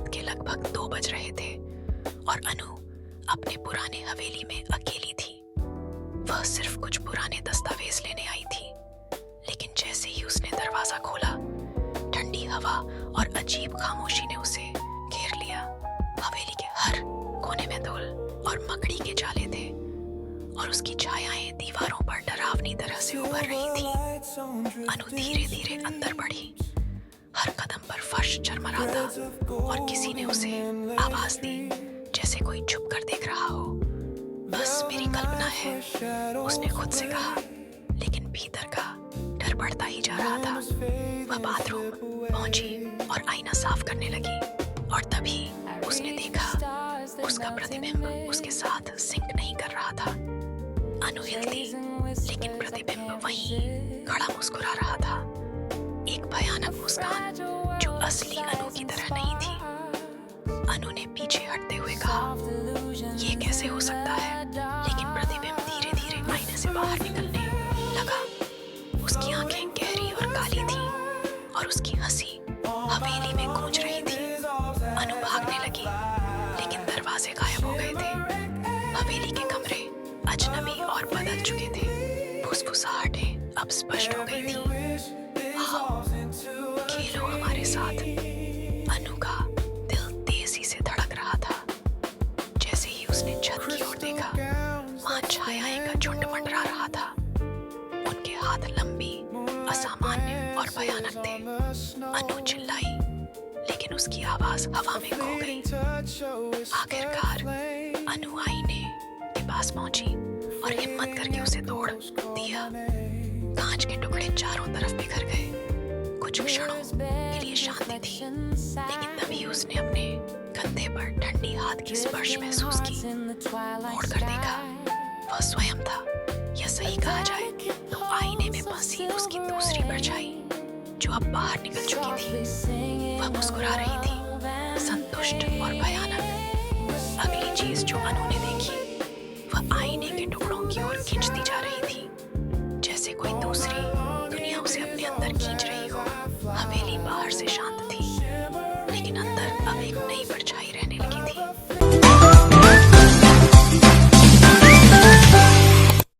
के लगभग 2 बज रहे थे और अनु अपने पुराने हवेली में अकेली थी। वह सिर्फ कुछ पुराने दस्तावेज लेने आई थी, लेकिन जैसे ही उसने दरवाजा खोला, ठंडी हवा और अजीब खामोशी ने उसे घेर लिया। हवेली के हर कोने में धूल और मकड़ी के जाले थे और उसकी छायाएं दीवारों पर डरावनी तरह से उभर रही थी। अनु धीरे धीरे अंदर बढ़ी। हर कदम पर फर्श झरमराता और किसी ने उसे आवाज दी, जैसे कोई छुप कर देख रहा हो। बस मेरी कल्पना है, उसने खुद से कहा, लेकिन भीतर का डर बढ़ता ही जा रहा था। वह बाथरूम पहुंची और आईना साफ करने लगी और तभी उसने देखा उसका प्रतिबिंब उसके साथ सिंक नहीं कर रहा था। अनु हिलती, लेकिन प्रतिबिंब वहीं खड़ा मुस्कुरा रहा था। एक भयानक मुस्कान जो असली अनु की तरह नहीं थी। अनु ने पीछे हटते हुए कहा, ये कैसे हो सकता है? लेकिन प्रतिबिंब धीरे धीरे आईने से बाहर निकलने लगा। उसकी आंखें गहरी और काली थीं और उसकी हंसी हवेली में गूंज रही थी। अनु भागने लगी, लेकिन दरवाजे गायब हो गए थे। हवेली के कमरे अजनबी और बदल चुके थे। फुसफुसाहटें अब स्पष्ट हो गई थी। आओ, खेलो हमारे साथ। अनु का दिल तेजी से धड़क रहा था। जैसे ही उसने छत की ओर देखा, वहां छायाएं का झुंड मंडरा रहा था। उनके हाथ लंबी, असामान्य और भयानक थे। अनु चिल्लाई, लेकिन उसकी आवाज हवा में खो गई। आखिरकार अनु आईने के पास पहुंची और हिम्मत करके उसे तोड़ दिया। कांच के टुकड़े चारों तरफ बिखर गए। कुछ क्षणों के लिए शांति थी, लेकिन तभी उसने अपने कंधे पर ठंडी हाथ की स्पर्श महसूस की। मोड़कर देखा, वह स्वयं था, या सही कहा जाए तो आईने में फंसी उसकी दूसरी परछाई, जो अब बाहर निकल चुकी थी। वह मुस्कुरा रही थी, संतुष्ट और भयानक। अगली चीज जो अनु ने देखी, वह आईने के टुकड़ों की ओर खींचती जा रही थी, जैसे कोई दूसरी दुनिया उसे अपने अंदर खींच रही हो। हवेली बाहर से शांत थी, लेकिन अंदर अब एक नई परछाई